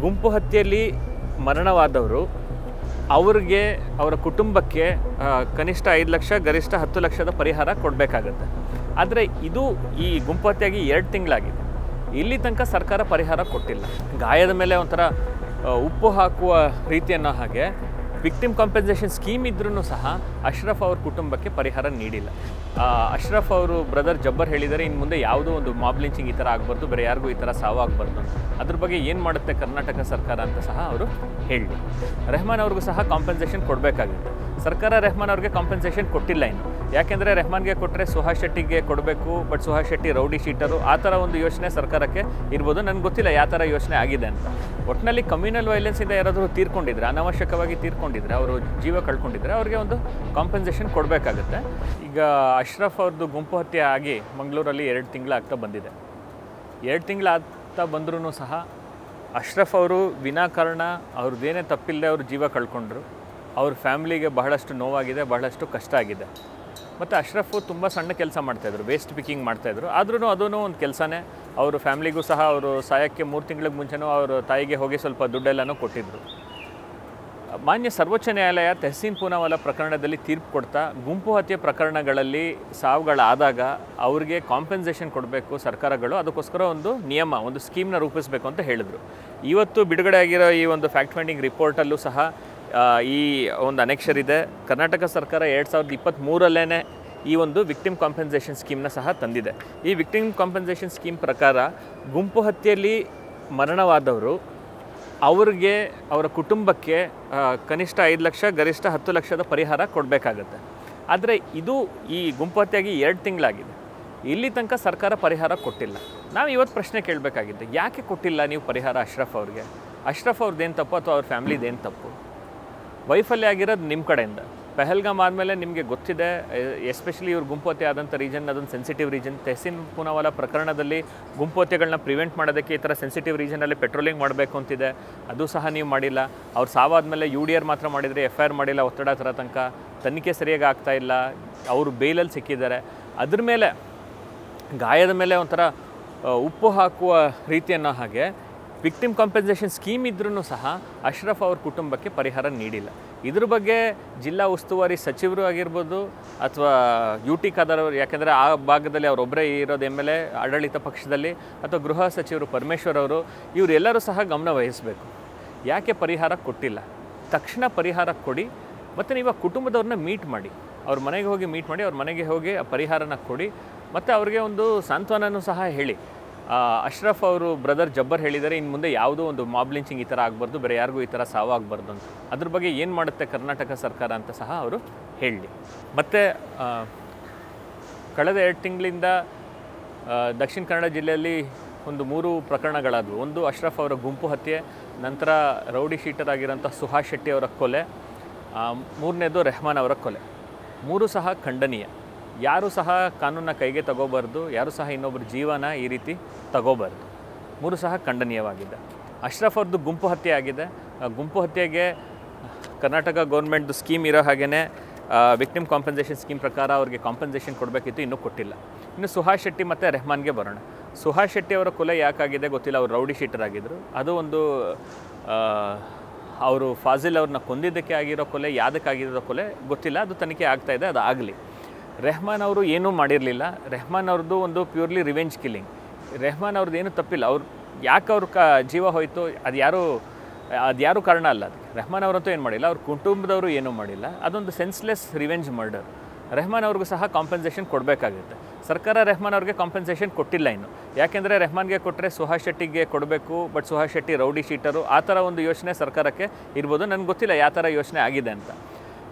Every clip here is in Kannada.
ಗುಂಪು ಹತ್ಯೆಯಲ್ಲಿ ಮರಣವಾದವರು ಅವ್ರಿಗೆ ಅವರ ಕುಟುಂಬಕ್ಕೆ ಕನಿಷ್ಠ 5 ಲಕ್ಷ ಗರಿಷ್ಠ 10 ಲಕ್ಷದ ಪರಿಹಾರ ಕೊಡಬೇಕಾಗತ್ತೆ. ಆದರೆ ಇದು ಈ ಗುಂಪು ಹತ್ಯೆಯಾಗಿ 2 ತಿಂಗಳಾಗಿದೆ. ಇಲ್ಲಿ ತನಕ ಸರ್ಕಾರ ಪರಿಹಾರ ಕೊಟ್ಟಿಲ್ಲ. ಗಾಯದ ಮೇಲೆ ಒಂಥರ ಉಪ್ಪು ಹಾಕುವ ರೀತಿಯನ್ನೋ ಹಾಗೆ ವಿಕ್ಟಿಮ್ ಕಾಂಪೆನ್ಸೇಷನ್ ಸ್ಕೀಮ್ ಇದ್ರೂ ಸಹ ಅಶ್ರಫ್ ಅವ್ರ ಕುಟುಂಬಕ್ಕೆ ಪರಿಹಾರ ನೀಡಿಲ್ಲ. ಅಶ್ರಫ್ ಅವರು ಬ್ರದರ್ ಜಬ್ಬರ್ ಹೇಳಿದರೆ ಇನ್ನು ಮುಂದೆ ಯಾವುದೋ ಒಂದು ಮಾಬ್ ಲಿಂಚಿಂಗ್ ಈ ಥರ ಆಗಬಾರ್ದು, ಬೇರೆ ಯಾರಿಗೂ ಈ ಥರ ಸಾವಾಗಬಾರ್ದು ಅಂತ. ಅದ್ರ ಬಗ್ಗೆ ಏನು ಮಾಡುತ್ತೆ ಕರ್ನಾಟಕ ಸರ್ಕಾರ ಅಂತ ಸಹ ಅವರು ಹೇಳಿ. ರೆಹಮಾನ್ ಅವ್ರಿಗೂ ಸಹ ಕಾಂಪೆನ್ಸೇಷನ್ ಕೊಡಬೇಕಾಗಿತ್ತು. ಸರ್ಕಾರ ರೆಹಮಾನ್ ಅವ್ರಿಗೆ ಕಾಂಪೆನ್ಸೇಷನ್ ಕೊಟ್ಟಿಲ್ಲ ಇನ್ನು. ಯಾಕೆಂದರೆ ರೆಹಮಾನ್ಗೆ ಕೊಟ್ಟರೆ ಸುಹಾಸ್ ಶೆಟ್ಟಿಗೆ ಕೊಡಬೇಕು, but Suhas Shetty rowdy sheeter ಆ ಥರ ಒಂದು ಯೋಚನೆ ಸರ್ಕಾರಕ್ಕೆ ಇರ್ಬೋದು. ನನಗೆ ಗೊತ್ತಿಲ್ಲ ಯಾವ ಥರ ಯೋಚನೆ ಆಗಿದೆ ಅಂತ. ಒಟ್ಟಿನಲ್ಲಿ ಕಮ್ಯುನಲ್ ವೈಲೆನ್ಸಿಂದ ಯಾರಾದರೂ ತೀರ್ಕೊಂಡಿದ್ರೆ, ಅನಾವಶ್ಯಕವಾಗಿ ತೀರ್ಕೊಂಡಿದ್ರೆ, ಅವರು ಜೀವ ಕಳ್ಕೊಂಡಿದ್ರೆ ಅವ್ರಿಗೆ ಒಂದು ಕಾಂಪೆನ್ಸೇಷನ್ ಕೊಡಬೇಕಾಗತ್ತೆ. ಈಗ ಅಶ್ರಫ್ ಅವ್ರದ್ದು ಗುಂಪು ಹತ್ಯೆ ಆಗಿ ಮಂಗಳೂರಲ್ಲಿ 2 ತಿಂಗಳಾಗ್ತಾ ಬಂದಿದೆ. 2 ತಿಂಗಳಾಗ್ತಾ ಬಂದ್ರೂ ಸಹ ಅಶ್ರಫ್ ಅವರು ವಿನಾಕಾರಣ ಅವ್ರದ್ದೇನೇ ತಪ್ಪಿಲ್ಲದೆ ಅವರು ಜೀವ ಕಳ್ಕೊಂಡ್ರು. ಅವ್ರ ಫ್ಯಾಮ್ಲಿಗೆ ಬಹಳಷ್ಟು ನೋವಾಗಿದೆ, ಬಹಳಷ್ಟು ಕಷ್ಟ ಆಗಿದೆ. ಮತ್ತು ಅಶ್ರಫು ತುಂಬ ಸಣ್ಣ ಕೆಲಸ ಮಾಡ್ತಾಯಿದ್ರು, ವೇಸ್ಟ್ ಪಿಕ್ಕಿಂಗ್ ಮಾಡ್ತಾಯಿದ್ರು. ಆದ್ರೂ ಅದೂ ಒಂದು ಕೆಲಸನೇ. ಅವರು ಫ್ಯಾಮ್ಲಿಗೂ ಸಹ ಅವರು ಸಾಯಕ್ಕೆ 3 ತಿಂಗಳಿಗೆ ಮುಂಚೆನೂ ಅವ್ರ ತಾಯಿಗೆ ಹೋಗಿ ಸ್ವಲ್ಪ ದುಡ್ಡೆಲ್ಲನೂ ಕೊಟ್ಟಿದ್ದರು. ಮಾನ್ಯ ಸರ್ವೋಚ್ಚ ನ್ಯಾಯಾಲಯ ತೆಹಸೀನ್ ಪೂನಾವಾಲಾ ಪ್ರಕರಣದಲ್ಲಿ ತೀರ್ಪು ಕೊಡ್ತಾ ಗುಂಪು ಹತ್ಯೆ ಪ್ರಕರಣಗಳಲ್ಲಿ ಸಾವುಗಳಾದಾಗ ಅವ್ರಿಗೆ ಕಾಂಪೆನ್ಸೇಷನ್ ಕೊಡಬೇಕು ಸರ್ಕಾರಗಳು, ಅದಕ್ಕೋಸ್ಕರ ಒಂದು ನಿಯಮ, ಒಂದು ಸ್ಕೀಮ್ನ ರೂಪಿಸಬೇಕು ಅಂತ ಹೇಳಿದರು. ಇವತ್ತು ಬಿಡುಗಡೆ ಆಗಿರೋ ಈ ಒಂದು ಫ್ಯಾಕ್ಟ್ ಫೈಂಡಿಂಗ್ ರಿಪೋರ್ಟಲ್ಲೂ ಸಹ ಈ ಒಂದು ಅನೆಕ್ಷರ್ ಇದೆ. ಕರ್ನಾಟಕ ಸರ್ಕಾರ 2023ರಲ್ಲೇ ಈ ಒಂದು ವಿಕ್ಟಿಮ್ ಕಾಂಪೆನ್ಸೇಷನ್ ಸ್ಕೀಮ್ನ ಸಹ ತಂದಿದೆ. ಈ ವಿಕ್ಟಿಮ್ ಕಾಂಪೆನ್ಸೇಷನ್ ಸ್ಕೀಮ್ ಪ್ರಕಾರ ಗುಂಪು ಹತ್ಯೆಯಲ್ಲಿ ಮರಣವಾದವರು ಅವ್ರಿಗೆ ಅವರ ಕುಟುಂಬಕ್ಕೆ ಕನಿಷ್ಠ 5 ಲಕ್ಷ ಗರಿಷ್ಠ 10 ಲಕ್ಷದ ಪರಿಹಾರ ಕೊಡಬೇಕಾಗತ್ತೆ. ಆದರೆ ಇದು ಈ ಗುಂಪು ಹತ್ಯೆಯಾಗಿ 2 ತಿಂಗಳಾಗಿದೆ. ಇಲ್ಲಿ ತನಕ ಸರ್ಕಾರ ಪರಿಹಾರ ಕೊಟ್ಟಿಲ್ಲ. ನಾವು ಇವತ್ತು ಪ್ರಶ್ನೆ ಕೇಳಬೇಕಾಗಿದ್ದು, ಯಾಕೆ ಕೊಟ್ಟಿಲ್ಲ ನೀವು ಪರಿಹಾರ ಅಶ್ರಫ್ ಅವ್ರಿಗೆ? ಅಶ್ರಫ್ ಅವ್ರದ್ದೇನು ತಪ್ಪು ಅಥವಾ ಅವ್ರ ಫ್ಯಾಮ್ಲಿದೇನು ತಪ್ಪು? ವೈಫಲ್ಯ ಆಗಿರೋದು ನಿಮ್ಮ ಕಡೆಯಿಂದ. ಪೆಹಲ್ಗಾಮ್ ಆದಮೇಲೆ ನಿಮಗೆ ಗೊತ್ತಿದೆ, ಎಸ್ಪೆಷಲಿ ಇವ್ರು ಗುಂಪು ಹತ್ಯೆ ಆದಂಥ ರೀಜನ್ ಅದೊಂದು ಸೆನ್ಸಿಟಿವ್ ರೀಜನ್. ತೆಹಸೀನ್ ಪೂನಾವಾಲಾ ಪ್ರಕರಣದಲ್ಲಿ ಗುಂಪು ಹತ್ಯೆಗಳನ್ನ ಪ್ರಿವೆಂಟ್ ಮಾಡೋದಕ್ಕೆ ಈ ಥರ ಸೆನ್ಸಿಟಿವ್ ರೀಜನಲ್ಲಿ ಪೆಟ್ರೋಲಿಂಗ್ ಮಾಡಬೇಕು ಅಂತಿದೆ, ಅದು ಸಹ ನೀವು ಮಾಡಿಲ್ಲ. ಅವ್ರು ಸಾವಾದಮೇಲೆ UDR ಮಾತ್ರ ಮಾಡಿದರೆ, FIR ಮಾಡಿಲ್ಲ. ಒತ್ತಡ ಥರ ತನಕ ತನಿಖೆ ಸರಿಯಾಗಿ ಆಗ್ತಾಯಿಲ್ಲ. ಅವರು ಬೇಲಲ್ಲಿ ಸಿಕ್ಕಿದ್ದಾರೆ. ಅದ್ರ ಮೇಲೆ ಗಾಯದ ಮೇಲೆ ಒಂಥರ ಉಪ್ಪು ಹಾಕುವ ರೀತಿಯನ್ನೋ ಹಾಗೆ ವಿಕ್ಟಿಮ್ ಕಾಂಪೆನ್ಸೇಷನ್ ಸ್ಕೀಮ್ ಇದ್ರೂ ಸಹ ಅಶ್ರಫ್ ಅವ್ರ ಕುಟುಂಬಕ್ಕೆ ಪರಿಹಾರ ನೀಡಿಲ್ಲ. ಇದ್ರ ಬಗ್ಗೆ ಜಿಲ್ಲಾ ಉಸ್ತುವಾರಿ ಸಚಿವರು ಆಗಿರ್ಬೋದು ಅಥವಾ UT ಖಾದರ್ ಅವರು, ಯಾಕೆಂದರೆ ಆ ಭಾಗದಲ್ಲಿ ಅವರೊಬ್ಬರೇ ಇರೋದು MLA ಆಡಳಿತ ಪಕ್ಷದಲ್ಲಿ, ಅಥವಾ ಗೃಹ ಸಚಿವರು ಪರಮೇಶ್ವರ್ ಅವರು, ಇವರೆಲ್ಲರೂ ಸಹ ಗಮನ ವಹಿಸಬೇಕು. ಯಾಕೆ ಪರಿಹಾರ ಕೊಟ್ಟಿಲ್ಲ? ತಕ್ಷಣ ಪರಿಹಾರ ಕೊಡಿ. ಮತ್ತು ನೀವು ಆ ಕುಟುಂಬದವ್ರನ್ನ ಮೀಟ್ ಮಾಡಿ, ಅವ್ರ ಮನೆಗೆ ಹೋಗಿ ಮೀಟ್ ಮಾಡಿ, ಅವ್ರ ಮನೆಗೆ ಹೋಗಿ ಆ ಪರಿಹಾರನ ಕೊಡಿ. ಮತ್ತು ಅವ್ರಿಗೆ ಒಂದು ಸಾಂತ್ವನನೂ ಸಹ ಹೇಳಿ. ಅಶ್ರಫ್ ಅವರು ಬ್ರದರ್ ಜಬ್ಬರ್ ಹೇಳಿದರೆ ಇನ್ನು ಮುಂದೆ ಯಾವುದೋ ಒಂದು ಮಾಬ್ ಲಿಂಚಿಂಗ್ ಈ ಥರ ಆಗಬಾರ್ದು, ಬೇರೆ ಯಾರಿಗೂ ಈ ಥರ ಸಾವಾಗಬಾರ್ದು ಅಂತ. ಅದ್ರ ಬಗ್ಗೆ ಏನು ಮಾಡುತ್ತೆ ಕರ್ನಾಟಕ ಸರ್ಕಾರ ಅಂತ ಸಹ ಅವರು ಹೇಳಿ. ಮತ್ತು ಕಳೆದ 2 ತಿಂಗಳಿಂದ ದಕ್ಷಿಣ ಕನ್ನಡ ಜಿಲ್ಲೆಯಲ್ಲಿ ಒಂದು 3 ಪ್ರಕರಣಗಳಾದವು. ಒಂದು ಅಶ್ರಫ್ ಅವರ ಗುಂಪು ಹತ್ಯೆ, ನಂತರ ರೌಡಿ ಶೀಟರ್ ಆಗಿರೋಂಥ ಸುಹಾಸ್ ಶೆಟ್ಟಿ ಅವರ ಕೊಲೆ, 3ನೇದು ರೆಹಮಾನ್ ಅವರ ಕೊಲೆ. 3 ಸಹ ಖಂಡನೀಯ. ಯಾರೂ ಸಹ ಕಾನೂನನ್ನ ಕೈಗೆ ತಗೋಬಾರ್ದು, ಯಾರೂ ಸಹ ಇನ್ನೊಬ್ಬರ ಜೀವನ ಈ ರೀತಿ ತಗೋಬಾರ್ದು. 3 ಸಹ ಖಂಡನೀಯವಾಗಿದೆ. ಅಶ್ರಫ್ ಅವ್ರದ್ದು ಗುಂಪು ಹತ್ಯೆ ಆಗಿದೆ. ಗುಂಪು ಹತ್ಯೆಗೆ ಕರ್ನಾಟಕ ಗೌರ್ಮೆಂಟ್ದು ಸ್ಕೀಮ್ ಇರೋ ಹಾಗೆಯೇ ವಿಕ್ಟಿಮ್ ಕಾಂಪೆನ್ಸೇಷನ್ ಸ್ಕೀಮ್ ಪ್ರಕಾರ ಅವ್ರಿಗೆ ಕಾಂಪೆನ್ಸೇಷನ್ ಕೊಡಬೇಕಿತ್ತು, ಇನ್ನೂ ಕೊಟ್ಟಿಲ್ಲ. ಇನ್ನು ಸುಹಾಸ್ ಶೆಟ್ಟಿ ಮತ್ತು ರೆಹಮಾನ್ಗೆ ಬರೋಣ. ಸುಹಾಸ್ ಶೆಟ್ಟಿ ಅವರ ಕೊಲೆ ಯಾಕಾಗಿದೆ ಗೊತ್ತಿಲ್ಲ. ಅವರು ರೌಡಿ ಶೀಟರ್ ಆಗಿದ್ದರು. ಅದು ಒಂದು ಅವರು ಫಾಜಿಲ್ ಅವ್ರನ್ನ ಕೊಂದಿದ್ದಕ್ಕೆ ಆಗಿರೋ ಕೊಲೆ, ಯಾವುದಕ್ಕಾಗಿರೋ ಕೊಲೆ ಗೊತ್ತಿಲ್ಲ. ಅದು ತನಿಖೆ ಆಗ್ತಾಯಿದೆ, ಅದು ಆಗಲಿ. ರೆಹಮಾನ್ ಅವರು ಏನೂ ಮಾಡಿರಲಿಲ್ಲ. ರೆಹಮಾನ್ ಅವ್ರದ್ದು ಒಂದು ಪ್ಯೂರ್ಲಿ ರಿವೆಂಜ್ ಕಿಲ್ಲಿಂಗ್. ರೆಹಮಾನ್ ಅವ್ರದ್ದು ಏನೂ ತಪ್ಪಿಲ್ಲ. ಅವ್ರು ಯಾಕೆ ಅವ್ರ ಜೀವ ಹೋಯಿತು ಅದು ಯಾರೂ ಕಾರಣ ಅಲ್ಲ. ಅದಕ್ಕೆ ರೆಹಮಾನ್ ಅವರಂತೂ ಏನು ಮಾಡಿಲ್ಲ, ಅವ್ರ ಕುಟುಂಬದವರು ಏನೂ ಮಾಡಿಲ್ಲ. ಅದೊಂದು ಸೆನ್ಸ್ಲೆಸ್ ರಿವೆಂಜ್ ಮರ್ಡರ್. ರೆಹಮಾನ್ ಅವ್ರಿಗೂ ಸಹ ಕಾಂಪೆನ್ಸೇಷನ್ ಕೊಡಬೇಕಾಗುತ್ತೆ. ಸರ್ಕಾರ ರೆಹಮಾನ್ ಅವ್ರಿಗೆ ಕಾಂಪೆನ್ಸೇಷನ್ ಕೊಟ್ಟಿಲ್ಲ ಇನ್ನು. ಯಾಕೆಂದರೆ ರೆಹಮಾನ್ಗೆ ಕೊಟ್ಟರೆ ಸುಹಾಸ್ ಶೆಟ್ಟಿಗೆ ಕೊಡಬೇಕು, but Suhas Shetty rowdy sheeter ಆ ಥರ ಒಂದು ಯೋಚನೆ ಸರ್ಕಾರಕ್ಕೆ ಇರ್ಬೋದು. ನನಗೆ ಗೊತ್ತಿಲ್ಲ ಯಾವ ಥರ ಯೋಚನೆ ಆಗಿದೆ ಅಂತ.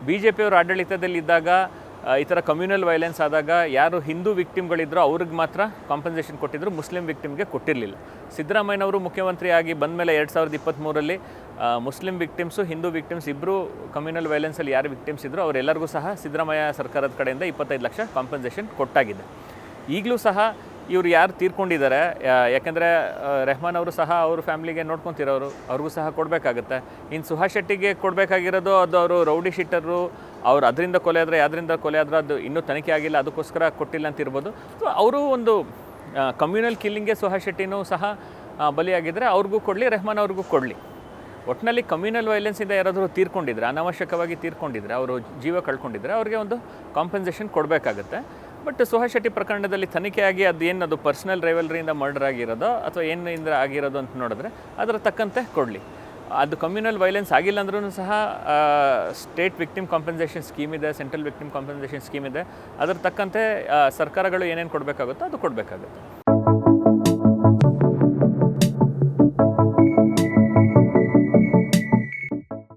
BJP ಅವರು ಆಡಳಿತದಲ್ಲಿದ್ದಾಗ ಈ ಥರ ಕಮ್ಯುನಲ್ ವೈಲೆನ್ಸ್ ಆದಾಗ ಯಾರು ಹಿಂದೂ ವಿಕ್ಟಿಮ್ಗಳಿದ್ರೋ ಅವ್ರಿಗೆ ಮಾತ್ರ ಕಾಂಪೆನ್ಸೇಷನ್ ಕೊಟ್ಟಿದ್ದರು, ಮುಸ್ಲಿಂ ವಿಕ್ಟಿಮ್ಗೆ ಕೊಟ್ಟಿರಲಿಲ್ಲ. ಸಿದ್ದರಾಮಯ್ಯನವರು ಮುಖ್ಯಮಂತ್ರಿ ಆಗಿ ಬಂದ ಮೇಲೆ 2023ರಲ್ಲಿ ಮುಸ್ಲಿಂ ವಿಕ್ಟಿಮ್ಸು, ಹಿಂದೂ ವಿಕ್ಟಿಮ್ಸ್ ಇಬ್ಬರು ಕಮ್ಯುನಲ್ ವೈಲೆನ್ಸಲ್ಲಿ ಯಾರು ವಿಕ್ಟಿಮ್ಸ್ ಇದ್ದರು ಅವರೆಲ್ಲರಿಗೂ ಸಹ ಸಿದ್ದರಾಮಯ್ಯ ಸರ್ಕಾರದ ಕಡೆಯಿಂದ 25 ಲಕ್ಷ ಕಾಂಪೆನ್ಸೇಷನ್ ಕೊಟ್ಟಾಗಿದೆ. ಈಗಲೂ ಸಹ ಇವರು ಯಾರು ತೀರ್ಕೊಂಡಿದ್ದಾರೆ, ಯಾಕೆಂದರೆ ರೆಹಮಾನ್ ಅವರು ಸಹ ಅವ್ರ ಫ್ಯಾಮ್ಲಿಗೆ ನೋಡ್ಕೊತಿರೋರು, ಅವ್ರಿಗೂ ಸಹ ಕೊಡಬೇಕಾಗತ್ತೆ. ಇನ್ನು ಸುಹಾಸ್ ಶೆಟ್ಟಿಗೆ ಕೊಡಬೇಕಾಗಿರೋದು ಅದು ಅವರು ರೌಡಿ ಶೀಟರು, ಅವ್ರು ಅದರಿಂದ ಕೊಲೆ ಆದರೆ ಯಾವುದರಿಂದ ಕೊಲೆ ಆದರೆ ಅದು ಇನ್ನೂ ತನಿಖೆ ಆಗಿಲ್ಲ, ಅದಕ್ಕೋಸ್ಕರ ಕೊಟ್ಟಿಲ್ಲ ಅಂತ ಇರ್ಬೋದು. ಸೊ ಅವರು ಒಂದು ಕಮ್ಯುನಲ್ ಕಿಲ್ಲಿಂಗ್ಗೆ ಸುಹಾಸ್ ಶೆಟ್ಟಿನೂ ಸಹ ಬಲಿಯಾಗಿದ್ದರೆ ಅವ್ರಿಗೂ ಕೊಡಲಿ, ರೆಹಮಾನ್ ಅವ್ರಿಗೂ ಕೊಡಲಿ. ಒಟ್ಟಿನಲ್ಲಿ ಕಮ್ಯುನಲ್ ವೈಲೆನ್ಸಿಂದ ಯಾರಾದರೂ ತೀರ್ಕೊಂಡಿದ್ರೆ, ಅನಾವಶ್ಯಕವಾಗಿ ತೀರ್ಕೊಂಡಿದ್ರೆ, ಅವರು ಜೀವ ಕಳ್ಕೊಂಡಿದ್ರೆ ಅವ್ರಿಗೆ ಒಂದು ಕಾಂಪನ್ಸೇಷನ್ ಕೊಡಬೇಕಾಗತ್ತೆ. ಬಟ್ ಸುಹಾಸ್ ಶೆಟ್ಟಿ ಪ್ರಕರಣದಲ್ಲಿ ತನಿಖೆಯಾಗಿ ಅದು ಪರ್ಸ್ನಲ್ ರೈವಲ್ರಿಯಿಂದ ಮರ್ಡರ್ ಆಗಿರೋದೋ ಅಥವಾ ಏನಿಂದ ಆಗಿರೋದು ಅಂತ ನೋಡಿದ್ರೆ ಅದರ ತಕ್ಕಂತೆ ಕೊಡಲಿ. ಅದು ಕಮ್ಯುನಲ್ ವೈಲೆನ್ಸ್ ಆಗಿಲ್ಲ ಅಂದ್ರೂ ಸಹ ಸ್ಟೇಟ್ ವಿಕ್ಟಿಮ್ ಕಾಂಪನ್ಸೇಷನ್ ಸ್ಕೀಮ್ ಇದೆ, ಸೆಂಟ್ರಲ್ ವಿಕ್ಟಿಮ್ ಕಾಂಪನ್ಸೇಷನ್ ಸ್ಕೀಮ್ ಇದೆ. ಅದರ ತಕ್ಕಂತೆ ಸರ್ಕಾರಗಳು ಏನೇನು ಕೊಡಬೇಕಾಗುತ್ತೋ ಅದು ಕೊಡಬೇಕಾಗುತ್ತೆ.